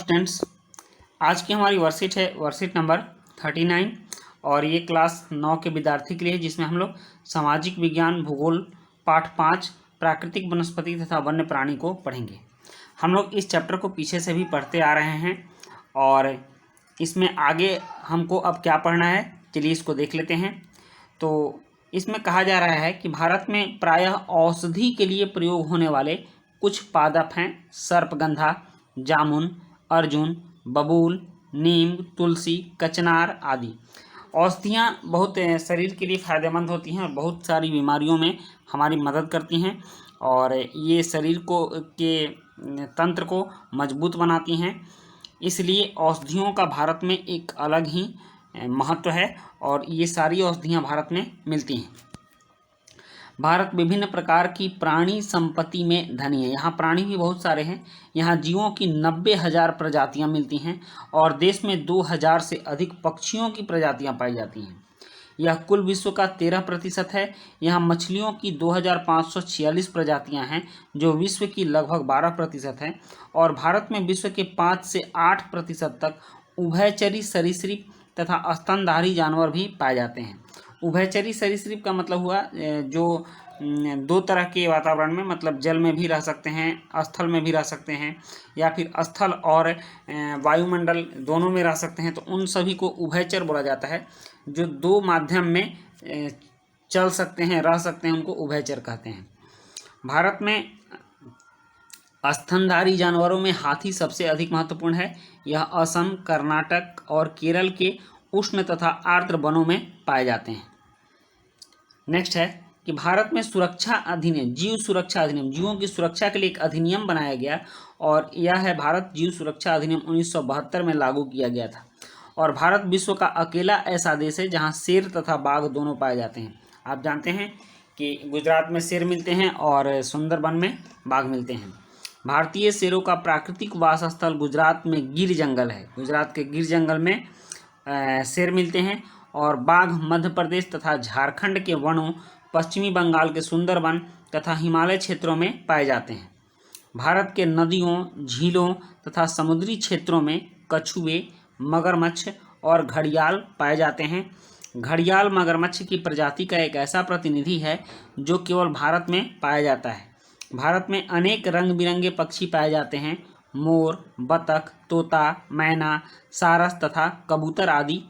Students, आज की हमारी वर्कशीट है वर्कशीट नंबर 39 और ये क्लास 9 के विद्यार्थी के लिए है, जिसमें हम लोग सामाजिक विज्ञान भूगोल पाठ 5 प्राकृतिक वनस्पति तथा वन्य प्राणी को पढ़ेंगे। हम लोग इस चैप्टर को पीछे से भी पढ़ते आ रहे हैं और इसमें आगे हमको अब क्या पढ़ना है, चलिए इसको देख लेते हैं। तो इसमें कहा जा रहा है कि भारत में प्रायः औषधि के लिए प्रयोग होने वाले कुछ पादप हैं: सर्पगंधा, जामुन, अर्जुन, बबूल, नीम, तुलसी, कचनार आदि। औषधियाँ बहुत शरीर के लिए फायदेमंद होती हैं और बहुत सारी बीमारियों में हमारी मदद करती हैं और ये शरीर को के तंत्र को मजबूत बनाती हैं। इसलिए औषधियों का भारत में एक अलग ही महत्व है और ये सारी औषधियाँ भारत में मिलती हैं। भारत विभिन्न प्रकार की प्राणी संपत्ति में धनी है। यहाँ प्राणी भी बहुत सारे हैं। यहाँ जीवों की 90,000 प्रजातियाँ मिलती हैं और देश में 2,000 से अधिक पक्षियों की प्रजातियाँ पाई जाती हैं। यह कुल विश्व का 13% है। यहाँ मछलियों की 2,546 प्रजातियाँ हैं जो विश्व की लगभग 12% है और भारत में विश्व के 5 से 8% तक उभयचरी सरीसृप तथा स्तनधारी जानवर भी पाए जाते हैं। उभयचरी सरीसृप का मतलब हुआ जो दो तरह के वातावरण में, मतलब जल में भी रह सकते हैं, स्थल में भी रह सकते हैं या फिर स्थल और वायुमंडल दोनों में रह सकते हैं, तो उन सभी को उभयचर बोला जाता है। जो दो माध्यम में चल सकते हैं, रह सकते हैं, उनको उभयचर कहते हैं। भारत में स्तनधारी जानवरों में हाथी सबसे अधिक महत्वपूर्ण है। यह असम, कर्नाटक और केरल के उष्ण तथा आर्द्र वनों में पाए जाते हैं। नेक्स्ट है कि भारत में सुरक्षा अधिनियम, जीव सुरक्षा अधिनियम, जीवों की सुरक्षा के लिए एक अधिनियम बनाया गया और यह है भारत जीव सुरक्षा अधिनियम 1972 में लागू किया गया था। और भारत विश्व का अकेला ऐसा देश है जहां शेर तथा बाघ दोनों पाए जाते हैं। आप जानते हैं कि गुजरात में शेर मिलते हैं और सुंदरबन में बाघ मिलते हैं। भारतीय शेरों का प्राकृतिक वास स्थल गुजरात में गिर जंगल है। गुजरात के गिर जंगल में शेर मिलते हैं और बाघ मध्य प्रदेश तथा झारखंड के वनों, पश्चिमी बंगाल के सुंदरबन तथा हिमालय क्षेत्रों में पाए जाते हैं। भारत के नदियों, झीलों तथा समुद्री क्षेत्रों में कछुए, मगरमच्छ और घड़ियाल पाए जाते हैं। घड़ियाल मगरमच्छ की प्रजाति का एक ऐसा प्रतिनिधि है जो केवल भारत में पाया जाता है। भारत में अनेक रंग बिरंगे पक्षी पाए जाते हैं: मोर, बतख, तोता, मैना, सारस तथा कबूतर आदि।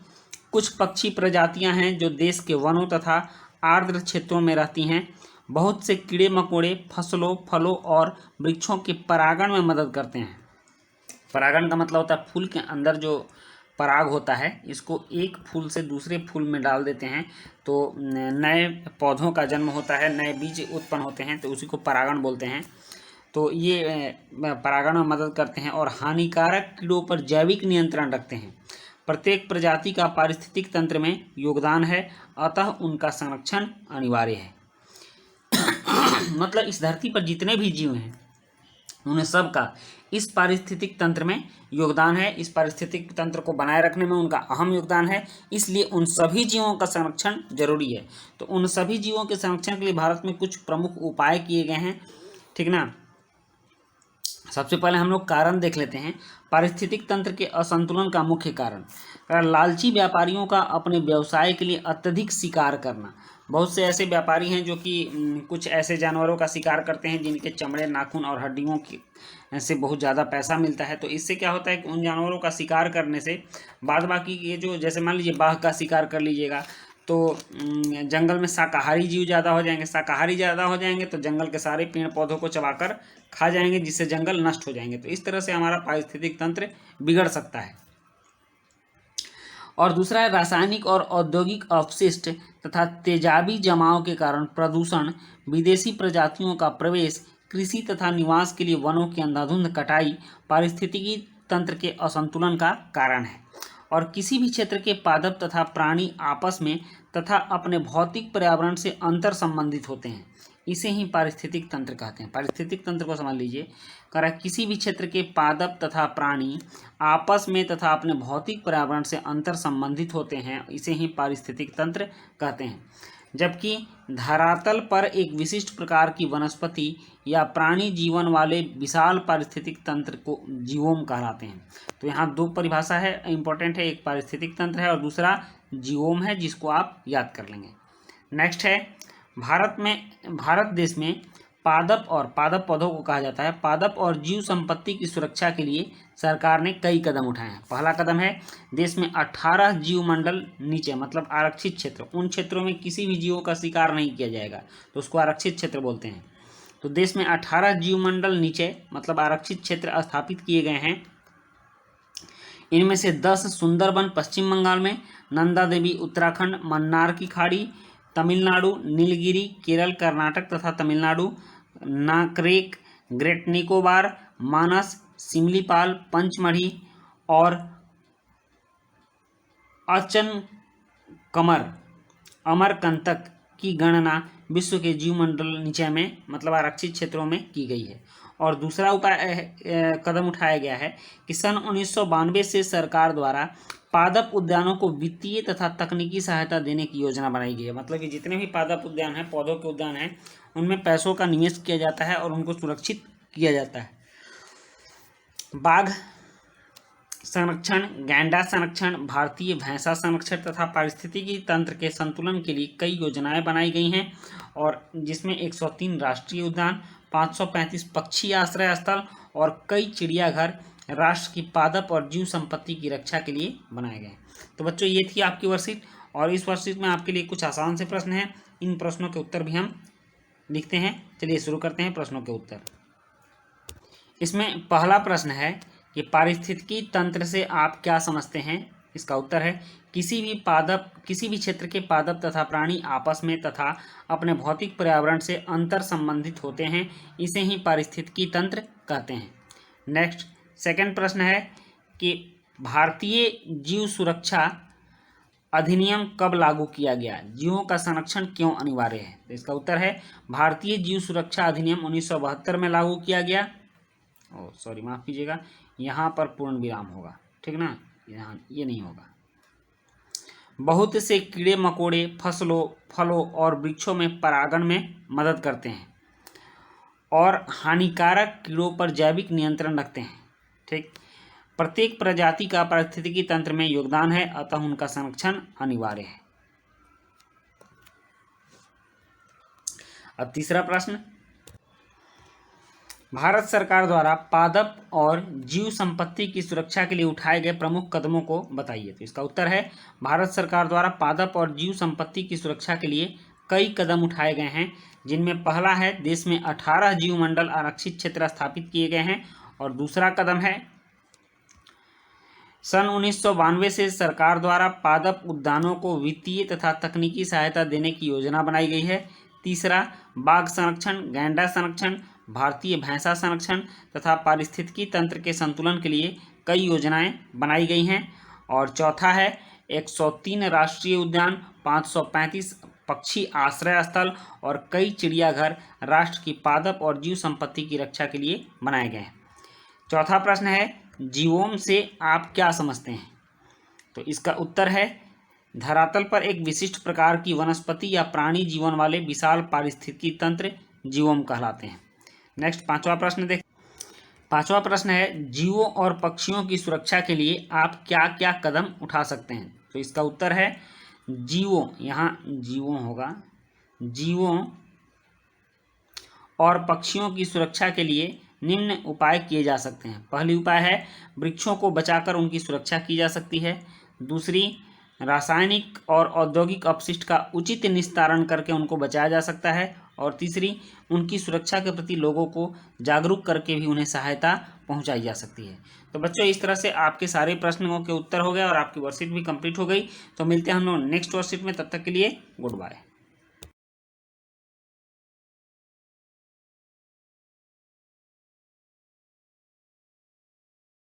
कुछ पक्षी प्रजातियां हैं जो देश के वनों तथा आर्द्र क्षेत्रों में रहती हैं। बहुत से कीड़े मकोड़े फसलों, फलों और वृक्षों के परागण में मदद करते हैं। परागण का मतलब होता है फूल के अंदर जो पराग होता है, इसको एक फूल से दूसरे फूल में डाल देते हैं तो नए पौधों का जन्म होता है, नए बीज उत्पन्न होते हैं, तो उसी को परागण बोलते हैं। तो ये परागण में मदद करते हैं और हानिकारक कीड़ों पर जैविक नियंत्रण रखते हैं। प्रत्येक प्रजाति का पारिस्थितिक तंत्र में योगदान है, अतः उनका संरक्षण अनिवार्य है। मतलब इस धरती पर जितने भी जीव हैं उन्हें सबका इस पारिस्थितिक तंत्र में योगदान है। इस पारिस्थितिक तंत्र को बनाए रखने में उनका अहम योगदान है, इसलिए उन सभी जीवों का संरक्षण जरूरी है। तो उन सभी जीवों के संरक्षण के लिए भारत में कुछ प्रमुख उपाय किए गए हैं, ठीक ना। सबसे पहले हम लोग कारण देख लेते हैं। पारिस्थितिक तंत्र के असंतुलन का मुख्य कारण, लालची व्यापारियों का अपने व्यवसाय के लिए अत्यधिक शिकार करना। बहुत से ऐसे व्यापारी हैं जो कि कुछ ऐसे जानवरों का शिकार करते हैं जिनके चमड़े, नाखून और हड्डियों की से बहुत ज़्यादा पैसा मिलता है। तो इससे क्या होता है कि उन जानवरों का शिकार करने से बाद बाकी ये जो, जैसे मान लीजिए बाघ का शिकार कर लीजिएगा तो जंगल में शाकाहारी जीव ज़्यादा हो जाएंगे। शाकाहारी ज़्यादा हो जाएंगे तो जंगल के सारे पेड़ पौधों को चबाकर खा जाएंगे, जिससे जंगल नष्ट हो जाएंगे। तो इस तरह से हमारा पारिस्थितिक तंत्र बिगड़ सकता है। और दूसरा है रासायनिक और औद्योगिक अपशिष्ट तथा तेजाबी जमाव के कारण प्रदूषण, विदेशी प्रजातियों का प्रवेश, कृषि तथा निवास के लिए वनों की अंधाधुंध कटाई पारिस्थितिकी तंत्र के असंतुलन का कारण है। और किसी भी क्षेत्र के पादप तथा प्राणी आपस में तथा अपने भौतिक पर्यावरण से अंतर संबंधित होते हैं, इसे ही पारिस्थितिक तंत्र कहते हैं। पारिस्थितिक तंत्र को समझ लीजिए, कह रहा है किसी भी क्षेत्र के पादप तथा प्राणी आपस में तथा अपने भौतिक पर्यावरण से अंतर संबंधित होते हैं, इसे ही पारिस्थितिक तंत्र कहते हैं। जबकि धरातल पर एक विशिष्ट प्रकार की वनस्पति या प्राणी जीवन वाले विशाल पारिस्थितिक तंत्र को जीवोम कहलाते हैं। तो यहाँ दो परिभाषा है, इंपॉर्टेंट है, एक पारिस्थितिक तंत्र है और दूसरा जीवोम है, जिसको आप याद कर लेंगे। नेक्स्ट है, भारत देश में पादप पौधों को कहा जाता है। पादप और जीव संपत्ति की सुरक्षा के लिए सरकार ने कई कदम उठाए हैं। पहला कदम है, देश में 18 जीव मंडल नीचे, मतलब आरक्षित क्षेत्र, उन क्षेत्रों में किसी भी जीवों का शिकार नहीं किया जाएगा, तो उसको आरक्षित क्षेत्र बोलते हैं। तो देश में 18 जीव मंडल नीचे, मतलब आरक्षित क्षेत्र स्थापित किए गए हैं। इनमें से 10 सुंदरबन पश्चिम बंगाल में, नंदा देवी उत्तराखंड, मन्नार की खाड़ी तमिलनाडु, नीलगिरी केरल, कर्नाटक तथा तमिलनाडु, नाकरेक ग्रेट निकोबार, मानस, सिमलीपाल, पंचमढ़ी और अचनकमर अमरकंटक की गणना विश्व के जीवमंडल नीचे में, मतलब आरक्षित क्षेत्रों में की गई है। और दूसरा कदम उठाया गया है कि सन 1992 से सरकार द्वारा पादप उद्यानों को वित्तीय तथा तकनीकी सहायता देने की योजना बनाई गई है। मतलब कि जितने भी पादप उद्यान हैं, पौधों के उद्यान हैं, उनमें पैसों का निवेश किया जाता है और उनको सुरक्षित किया जाता है। बाघ संरक्षण, गैंडा संरक्षण, भारतीय भैंसा संरक्षण तथा पारिस्थितिकी तंत्र के संतुलन के लिए कई योजनाएं बनाई गई हैं, और जिसमें 103 राष्ट्रीय उद्यान, 535 पक्षी आश्रय स्थल और कई चिड़ियाघर राष्ट्र की पादप और जीव संपत्ति की रक्षा के लिए बनाए गए। तो बच्चों, ये थी आपकी वर्कशीट, और इस वर्कशीट में आपके लिए कुछ आसान से प्रश्न हैं। इन प्रश्नों के उत्तर भी हम लिखते हैं। चलिए शुरू करते हैं प्रश्नों के उत्तर। इसमें पहला प्रश्न है कि पारिस्थितिकी तंत्र से आप क्या समझते हैं। इसका उत्तर है, किसी भी क्षेत्र के पादप तथा प्राणी आपस में तथा अपने भौतिक पर्यावरण से अंतर संबंधित होते हैं, इसे ही पारिस्थितिकी तंत्र कहते हैं। नेक्स्ट, सेकंड प्रश्न है कि भारतीय जीव सुरक्षा अधिनियम कब लागू किया गया, जीवों का संरक्षण क्यों अनिवार्य है। तो इसका उत्तर है, भारतीय जीव सुरक्षा अधिनियम 1972 में लागू किया गया। माफ़ कीजिएगा, यहाँ पर पूर्ण विराम होगा, ठीक ना, यहाँ ये नहीं होगा। बहुत से कीड़े मकोड़े फलों और वृक्षों में परागण में मदद करते हैं और हानिकारक कीड़ों पर जैविक नियंत्रण रखते हैं। ठीक, प्रत्येक प्रजाति का पारिस्थितिकी तंत्र में योगदान है, अतः उनका संरक्षण अनिवार्य है। अब तीसरा प्रश्न, भारत सरकार द्वारा पादप और जीव संपत्ति की सुरक्षा के लिए उठाए गए प्रमुख कदमों को बताइए। तो इसका उत्तर है, भारत सरकार द्वारा पादप और जीव संपत्ति की सुरक्षा के लिए कई कदम उठाए गए हैं, जिनमें पहला है, देश में 18 जीव मंडल आरक्षित क्षेत्र स्थापित किए गए हैं, और दूसरा कदम है, सन 1992 से सरकार द्वारा पादप उद्यानों को वित्तीय तथा तकनीकी सहायता देने की योजना बनाई गई है। तीसरा, बाघ संरक्षण, गैंडा संरक्षण, भारतीय भैंसा संरक्षण तथा पारिस्थितिकी तंत्र के संतुलन के लिए कई योजनाएं बनाई गई हैं। और चौथा है, 103 राष्ट्रीय उद्यान, 535 पक्षी आश्रय स्थल और कई चिड़ियाघर राष्ट्र की पादप और जीव संपत्ति की रक्षा के लिए बनाए गए हैं। चौथा प्रश्न है, जीवोम से आप क्या समझते हैं। तो इसका उत्तर है, धरातल पर एक विशिष्ट प्रकार की वनस्पति या प्राणी जीवन वाले विशाल पारिस्थितिकी तंत्र जीवोम कहलाते हैं। नेक्स्ट, पांचवा प्रश्न है, जीवों और पक्षियों की सुरक्षा के लिए आप क्या क्या कदम उठा सकते हैं। तो इसका उत्तर है, जीवों और पक्षियों की सुरक्षा के लिए निम्न उपाय किए जा सकते हैं। पहली उपाय है, वृक्षों को बचाकर उनकी सुरक्षा की जा सकती है। दूसरी, रासायनिक और औद्योगिक अपशिष्ट का उचित निस्तारण करके उनको बचाया जा सकता है। और तीसरी, उनकी सुरक्षा के प्रति लोगों को जागरूक करके भी उन्हें सहायता पहुंचाई जा सकती है। तो बच्चों, इस तरह से आपके सारे प्रश्नों के उत्तर हो गए और आपकी वर्कशीट भी कंप्लीट हो गई। तो मिलते हैं हम लोग नेक्स्ट वर्कशीट में, तब तक के लिए गुड बाय।